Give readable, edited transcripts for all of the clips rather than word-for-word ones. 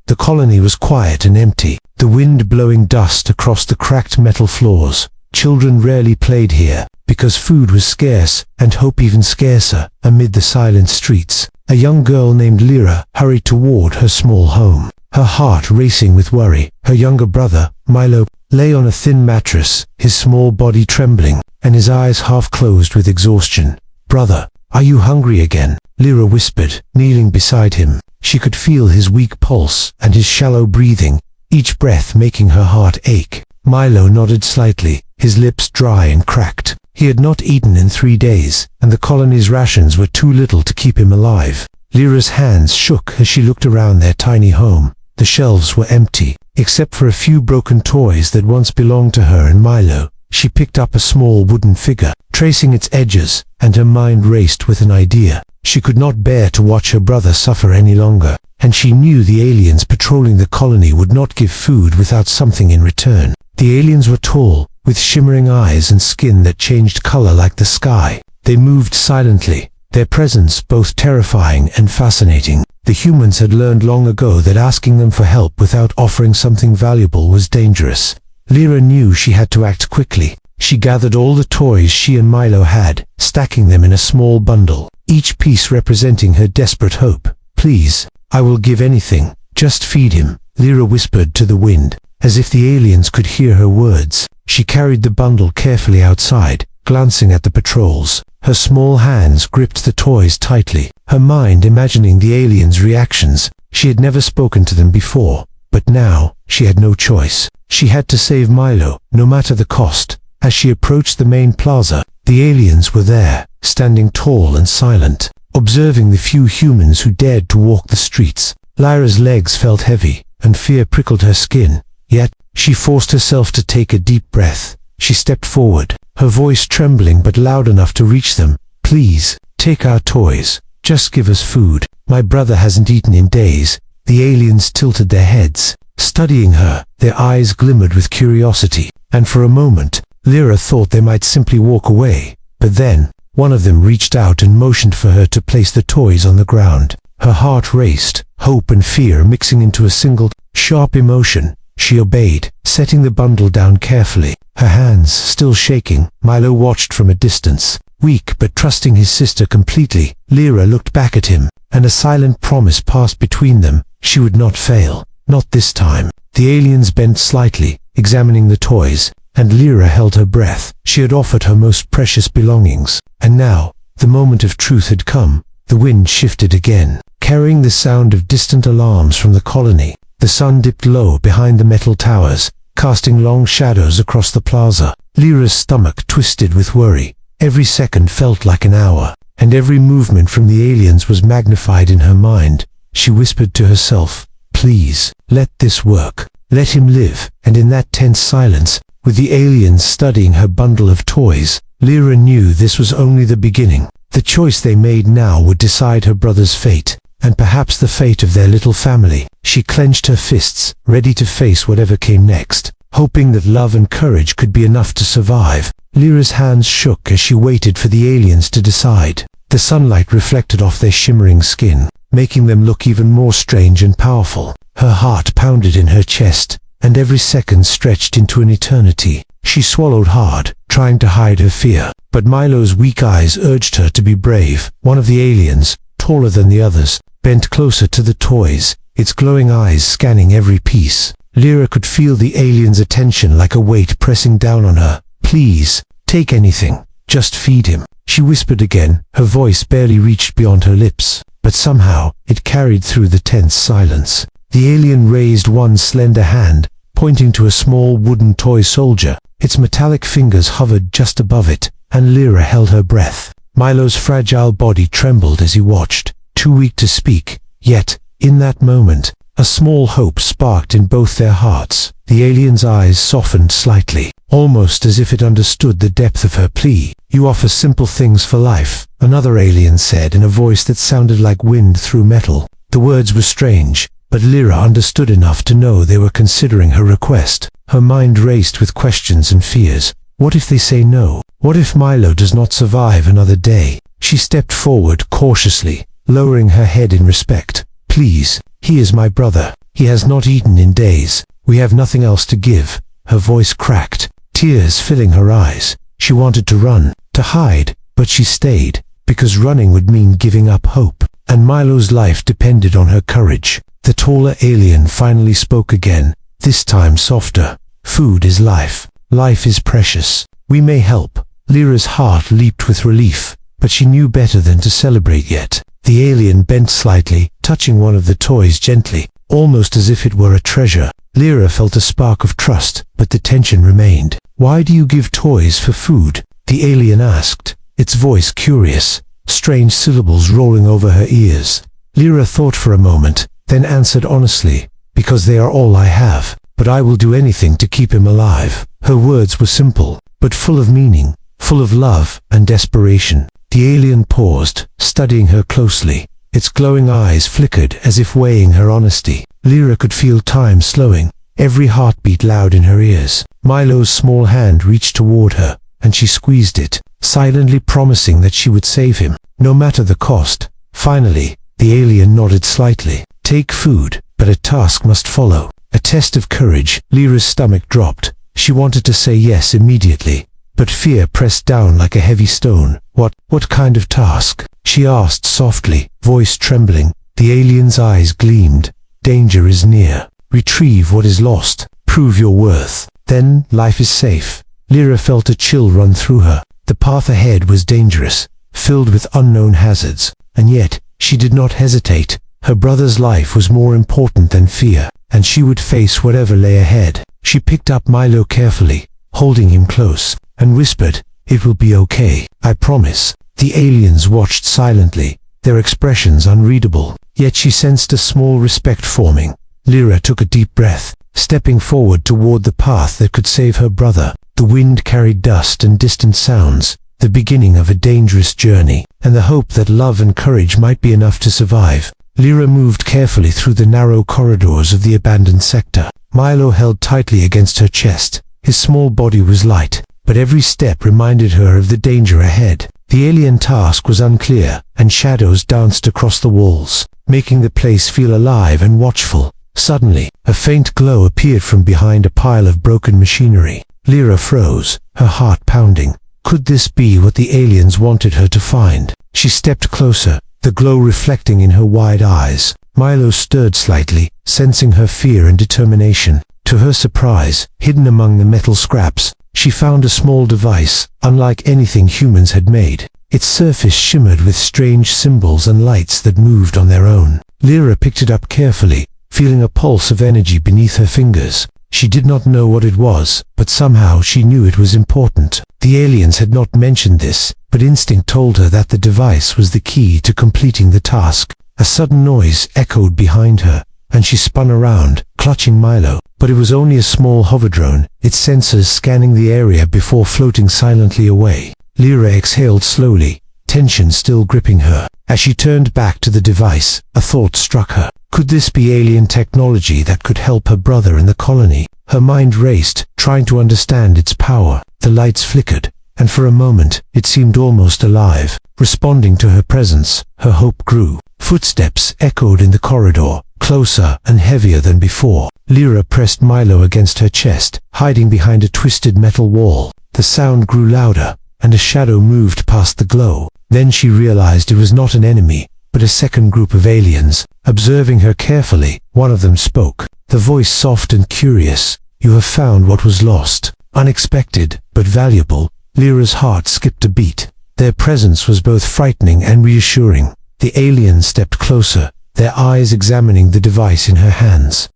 The colony was quiet and empty, the wind blowing dust across the cracked metal floors. Children rarely played here, because food was scarce, and hope even scarcer, amid the silent streets. A young girl named Lyra hurried toward her small home, her heart racing with worry. Her younger brother, Milo, lay on a thin mattress, his small body trembling, and his eyes half closed with exhaustion. "Brother, are you hungry again?" Lyra whispered, kneeling beside him. She could feel his weak pulse and his shallow breathing, each breath making her heart ache. Milo nodded slightly, his lips dry and cracked. He had not eaten in 3 days, and the colony's rations were too little to keep him alive. Lyra's hands shook as she looked around their tiny home. The shelves were empty, except for a few broken toys that once belonged to her and Milo. She picked up a small wooden figure, tracing its edges, and her mind raced with an idea. She could not bear to watch her brother suffer any longer, and she knew the aliens patrolling the colony would not give food without something in return. The aliens were tall, with shimmering eyes and skin that changed color like the sky. They moved silently, their presence both terrifying and fascinating. The humans had learned long ago that asking them for help without offering something valuable was dangerous. Lyra knew she had to act quickly. She gathered all the toys she and Milo had, stacking them in a small bundle, each piece representing her desperate hope. "Please, I will give anything. Just feed him," Lyra whispered to the wind, as if the aliens could hear her words. She carried the bundle carefully outside, glancing at the patrols. Her small hands gripped the toys tightly, her mind imagining the aliens' reactions. She had never spoken to them before, but now she had no choice. She had to save Milo, no matter the cost. As she approached the main plaza, the aliens were there, standing tall and silent, observing the few humans who dared to walk the streets. Lyra's legs felt heavy, and fear prickled her skin. Yet, she forced herself to take a deep breath. She stepped forward, her voice trembling but loud enough to reach them. "Please, take our toys. Just give us food. My brother hasn't eaten in days." The aliens tilted their heads, studying her. Their eyes glimmered with curiosity, and for a moment, Lyra thought they might simply walk away. But then, one of them reached out and motioned for her to place the toys on the ground. Her heart raced, hope and fear mixing into a single, sharp emotion. She obeyed, setting the bundle down carefully, her hands still shaking. Milo watched from a distance, weak but trusting his sister completely. Lyra looked back at him, and a silent promise passed between them. She would not fail. Not this time. The aliens bent slightly, examining the toys, and Lyra held her breath. She had offered her most precious belongings, and now, the moment of truth had come. The wind shifted again, carrying the sound of distant alarms from the colony. The sun dipped low behind the metal towers, casting long shadows across the plaza. Lyra's stomach twisted with worry. Every second felt like an hour, and every movement from the aliens was magnified in her mind. She whispered to herself, "Please, let this work. Let him live." And in that tense silence, with the aliens studying her bundle of toys, Lyra knew this was only the beginning. The choice they made now would decide her brother's fate, and perhaps the fate of their little family. She clenched her fists, ready to face whatever came next, hoping that love and courage could be enough to survive. Lyra's hands shook as she waited for the aliens to decide. The sunlight reflected off their shimmering skin, making them look even more strange and powerful. Her heart pounded in her chest, and every second stretched into an eternity. She swallowed hard, trying to hide her fear, but Milo's weak eyes urged her to be brave. One of the aliens, taller than the others, bent closer to the toys, its glowing eyes scanning every piece. Lyra could feel the alien's attention like a weight pressing down on her. "Please, take anything. Just feed him," she whispered again. Her voice barely reached beyond her lips, but somehow it carried through the tense silence. The alien raised one slender hand, pointing to a small wooden toy soldier. Its metallic fingers hovered just above it, and Lyra held her breath. Milo's fragile body trembled as he watched, too weak to speak. Yet, in that moment, a small hope sparked in both their hearts. The alien's eyes softened slightly, almost as if it understood the depth of her plea. "You offer simple things for life," another alien said in a voice that sounded like wind through metal. The words were strange, but Lyra understood enough to know they were considering her request. Her mind raced with questions and fears. What if they say no? What if Milo does not survive another day? She stepped forward cautiously, lowering her head in respect. "Please, He is my brother. He has not eaten in days. We have nothing else to give." Her voice cracked, tears filling her eyes. She wanted to run, to hide, but she stayed, because running would mean giving up hope, and Milo's life depended on her courage. The taller alien finally spoke again, this time softer. "Food is life. Life is precious. We may help." Lyra's heart leaped with relief, but she knew better than to celebrate yet. The alien bent slightly, touching one of the toys gently, almost as if it were a treasure. Lyra felt a spark of trust, but the tension remained. "Why do you give toys for food?" the alien asked, its voice curious, strange syllables rolling over her ears. Lyra thought for a moment, then answered honestly, "Because they are all I have, but I will do anything to keep him alive." Her words were simple, but full of meaning, full of love and desperation. The alien paused, studying her closely. Its glowing eyes flickered as if weighing her honesty. Lyra could feel time slowing, every heartbeat loud in her ears. Milo's small hand reached toward her, and she squeezed it, silently promising that she would save him, no matter the cost. Finally, the alien nodded slightly. "Take food, but a task must follow." A test of courage. Lyra's stomach dropped. She wanted to say yes immediately, but fear pressed down like a heavy stone. What kind of task?" she asked softly, voice trembling. The alien's eyes gleamed. "Danger is near. Retrieve what is lost. Prove your worth. Then life is safe." Lyra felt a chill run through her. The path ahead was dangerous, filled with unknown hazards, and yet she did not hesitate. Her brother's life was more important than fear, and she would face whatever lay ahead. She picked up Milo carefully, holding him close, and whispered, "It will be okay, I promise." The aliens watched silently, their expressions unreadable, yet she sensed a small respect forming. Lyra took a deep breath, stepping forward toward the path that could save her brother. The wind carried dust and distant sounds, the beginning of a dangerous journey, and the hope that love and courage might be enough to survive. Lyra moved carefully through the narrow corridors of the abandoned sector. Milo held tightly against her chest. His small body was light, but every step reminded her of the danger ahead. The alien task was unclear, and shadows danced across the walls, making the place feel alive and watchful. Suddenly, a faint glow appeared from behind a pile of broken machinery. Lyra froze, her heart pounding. Could this be what the aliens wanted her to find? She stepped closer, the glow reflecting in her wide eyes. Milo stirred slightly, sensing her fear and determination. To her surprise, hidden among the metal scraps, she found a small device, unlike anything humans had made. Its surface shimmered with strange symbols and lights that moved on their own. Lyra picked it up carefully, feeling a pulse of energy beneath her fingers. She did not know what it was, but somehow she knew it was important. The aliens had not mentioned this, but instinct told her that the device was the key to completing the task. A sudden noise echoed behind her, and she spun around, clutching Milo. But it was only a small hoverdrone, its sensors scanning the area before floating silently away. Lyra exhaled slowly, tension still gripping her. As she turned back to the device, a thought struck her. Could this be alien technology that could help her brother in the colony? Her mind raced, trying to understand its power. The lights flickered, and for a moment, it seemed almost alive. Responding to her presence, her hope grew. Footsteps echoed in the corridor, closer and heavier than before. Lyra pressed Milo against her chest, hiding behind a twisted metal wall. The sound grew louder, and a shadow moved past the glow. Then she realized it was not an enemy, but a second group of aliens. Observing her carefully, one of them spoke, the voice soft and curious. "You have found what was lost." Unexpected, but valuable. Lyra's heart skipped a beat. Their presence was both frightening and reassuring. The aliens stepped closer, their eyes examining the device in her hands.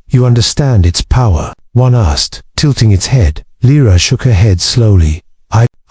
"You understand its power?" one asked, tilting its head. Lyra shook her head slowly.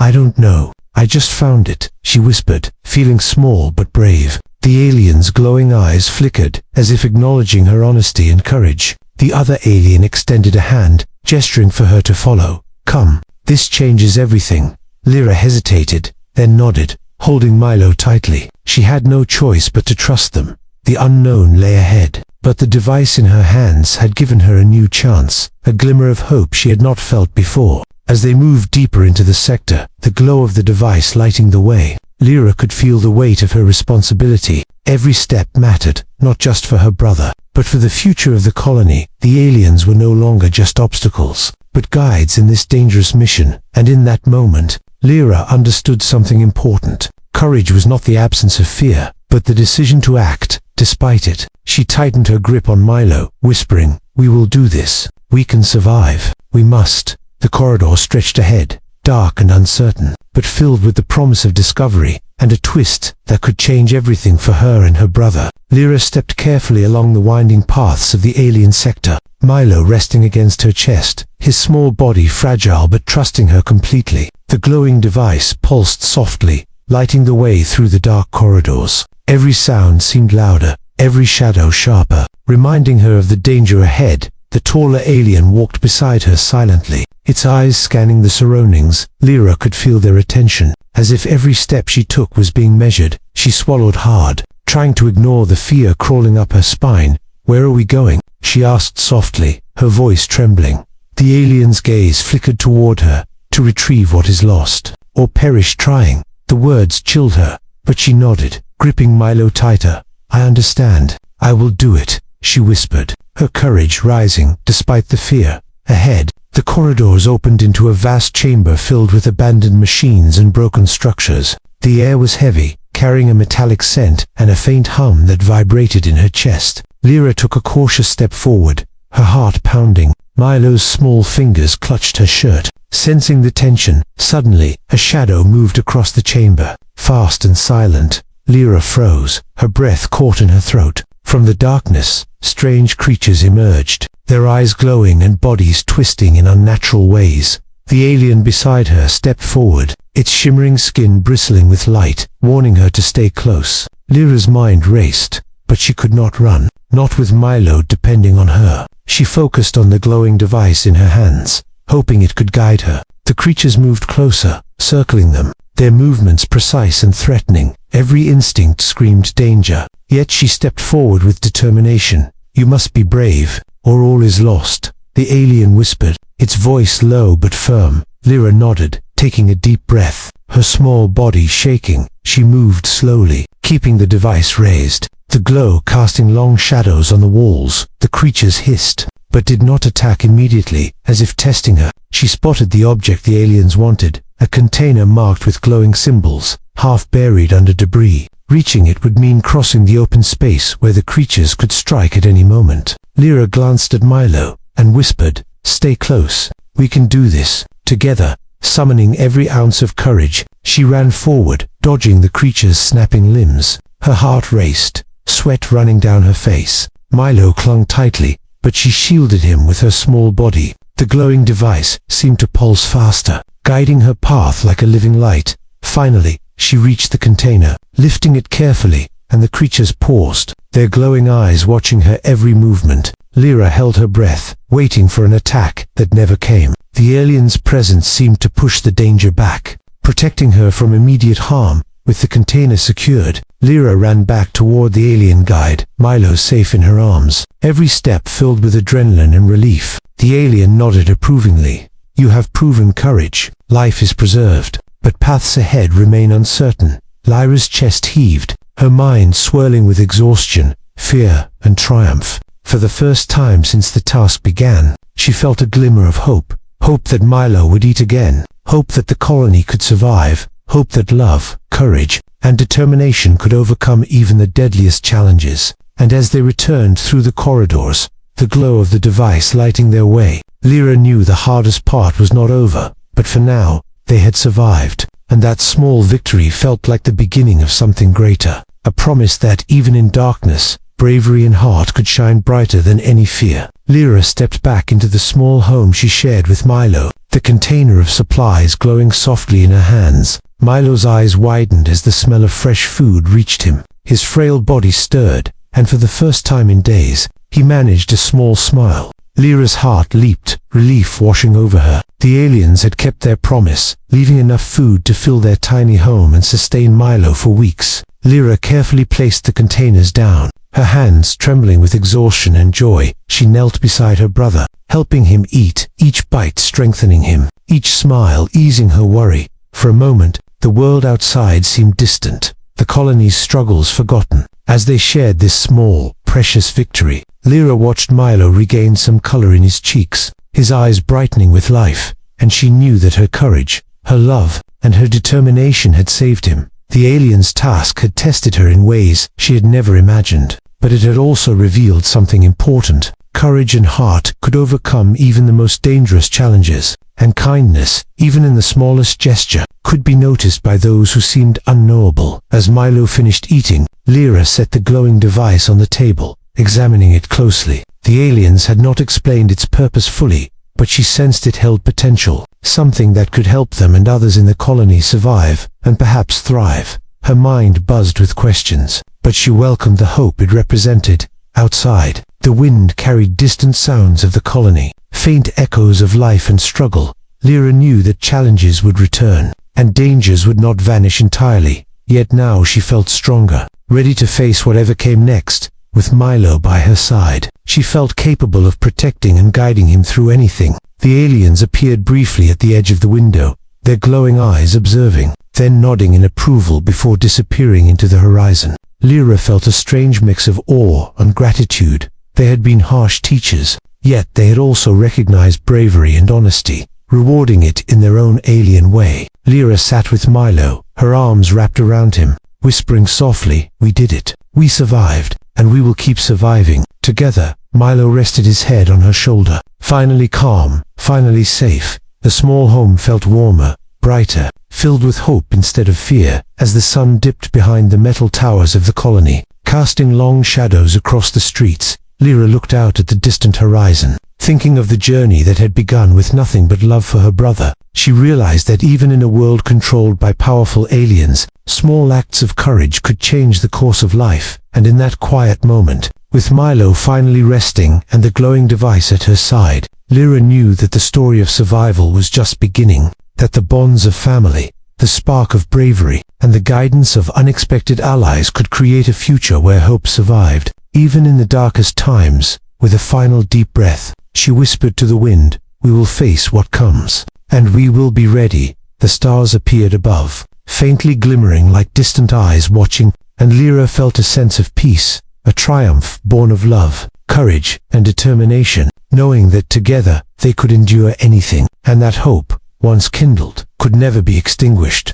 I don't know. I just found it," she whispered, feeling small but brave. The alien's glowing eyes flickered, as if acknowledging her honesty and courage. The other alien extended a hand, gesturing for her to follow. "Come, this changes everything." Lyra hesitated, then nodded, holding Milo tightly. She had no choice but to trust them. The unknown lay ahead, but the device in her hands had given her a new chance, a glimmer of hope she had not felt before. As they moved deeper into the sector, the glow of the device lighting the way, Lyra could feel the weight of her responsibility. Every step mattered, not just for her brother, but for the future of the colony. The aliens were no longer just obstacles, but guides in this dangerous mission, and in that moment, Lyra understood something important. Courage was not the absence of fear, but the decision to act, despite it. She tightened her grip on Milo, whispering, "We will do this. We can survive. We must." The corridor stretched ahead, dark and uncertain, but filled with the promise of discovery, and a twist that could change everything for her and her brother. Lyra stepped carefully along the winding paths of the alien sector, Milo resting against her chest, his small body fragile but trusting her completely. The glowing device pulsed softly, lighting the way through the dark corridors. Every sound seemed louder, every shadow sharper, reminding her of the danger ahead. The taller alien walked beside her silently, its eyes scanning the surroundings. Lyra could feel their attention, as if every step she took was being measured. She swallowed hard, trying to ignore the fear crawling up her spine. "Where are we going?" she asked softly, her voice trembling. The alien's gaze flickered toward her, to retrieve what is lost, or perish trying. The words chilled her, but she nodded, gripping Milo tighter. "I understand. I will do it," she whispered, her courage rising despite the fear. Ahead, the corridors opened into a vast chamber filled with abandoned machines and broken structures. The air was heavy, carrying a metallic scent and a faint hum that vibrated in her chest. Lyra took a cautious step forward, her heart pounding. Milo's small fingers clutched her shirt, sensing the tension. Suddenly, a shadow moved across the chamber, fast and silent. Lyra froze, her breath caught in her throat. From the darkness, strange creatures emerged, their eyes glowing and bodies twisting in unnatural ways. The alien beside her stepped forward, its shimmering skin bristling with light, warning her to stay close. Lyra's mind raced, but she could not run, not with Milo depending on her. She focused on the glowing device in her hands, hoping it could guide her. The creatures moved closer, circling them, their movements precise and threatening. Every instinct screamed danger, yet she stepped forward with determination. "You must be brave, or all is lost," the alien whispered, its voice low but firm. Lyra nodded, taking a deep breath, her small body shaking. She moved slowly, keeping the device raised, the glow casting long shadows on the walls. The creatures hissed, but did not attack immediately, as if testing her. She spotted the object the aliens wanted, a container marked with glowing symbols, half buried under debris. Reaching it would mean crossing the open space where the creatures could strike at any moment. Lyra glanced at Milo, and whispered, "Stay close. We can do this, together." Summoning every ounce of courage, she ran forward, dodging the creature's snapping limbs. Her heart raced, sweat running down her face. Milo clung tightly, but she shielded him with her small body. The glowing device seemed to pulse faster, guiding her path like a living light. Finally, she reached the container, lifting it carefully, and the creatures paused, their glowing eyes watching her every movement. Lyra held her breath, waiting for an attack that never came. The alien's presence seemed to push the danger back, protecting her from immediate harm. With the container secured, Lyra ran back toward the alien guide, Milo safe in her arms, every step filled with adrenaline and relief. The alien nodded approvingly. "You have proven courage. Life is preserved, but paths ahead remain uncertain." Lyra's chest heaved, her mind swirling with exhaustion, fear, and triumph. For the first time since the task began, she felt a glimmer of hope. Hope that Milo would eat again. Hope that the colony could survive. Hope that love, courage, and determination could overcome even the deadliest challenges. And as they returned through the corridors, the glow of the device lighting their way, Lyra knew the hardest part was not over. But for now, they had survived, and that small victory felt like the beginning of something greater. A promise that, even in darkness, bravery and heart could shine brighter than any fear. Lyra stepped back into the small home she shared with Milo, the container of supplies glowing softly in her hands. Milo's eyes widened as the smell of fresh food reached him. His frail body stirred, and for the first time in days, he managed a small smile. Lyra's heart leaped, relief washing over her. The aliens had kept their promise, leaving enough food to fill their tiny home and sustain Milo for weeks. Lyra carefully placed the containers down, her hands trembling with exhaustion and joy. She knelt beside her brother, helping him eat, each bite strengthening him, each smile easing her worry. For a moment, the world outside seemed distant, the colony's struggles forgotten. As they shared this small, precious victory, Lyra watched Milo regain some color in his cheeks, his eyes brightening with life, and she knew that her courage, her love, and her determination had saved him. The alien's task had tested her in ways she had never imagined, but it had also revealed something important. Courage and heart could overcome even the most dangerous challenges, and kindness, even in the smallest gesture, could be noticed by those who seemed unknowable. As Milo finished eating, Lyra set the glowing device on the table, examining it closely. The aliens had not explained its purpose fully, but she sensed it held potential, something that could help them and others in the colony survive, and perhaps thrive. Her mind buzzed with questions, but she welcomed the hope it represented. Outside, the wind carried distant sounds of the colony, faint echoes of life and struggle. Lyra knew that challenges would return, and dangers would not vanish entirely, yet now she felt stronger, ready to face whatever came next. With Milo by her side, she felt capable of protecting and guiding him through anything. The aliens appeared briefly at the edge of the window, their glowing eyes observing, then nodding in approval before disappearing into the horizon. Lyra felt a strange mix of awe and gratitude. They had been harsh teachers, yet they had also recognized bravery and honesty, rewarding it in their own alien way. Lyra sat with Milo, her arms wrapped around him, whispering softly, "We did it. We survived, and we will keep surviving." Together, Milo rested his head on her shoulder. Finally calm, finally safe, the small home felt warmer, brighter, filled with hope instead of fear. As the sun dipped behind the metal towers of the colony, casting long shadows across the streets, Lyra looked out at the distant horizon. Thinking of the journey that had begun with nothing but love for her brother, she realized that even in a world controlled by powerful aliens, small acts of courage could change the course of life. And in that quiet moment, with Milo finally resting and the glowing device at her side, Lyra knew that the story of survival was just beginning, that the bonds of family, the spark of bravery, and the guidance of unexpected allies could create a future where hope survived. Even in the darkest times, with a final deep breath, she whispered to the wind, "We will face what comes, and we will be ready." The stars appeared above, faintly glimmering like distant eyes watching, and Lyra felt a sense of peace, a triumph born of love, courage, and determination, knowing that together they could endure anything, and that hope, once kindled, could never be extinguished.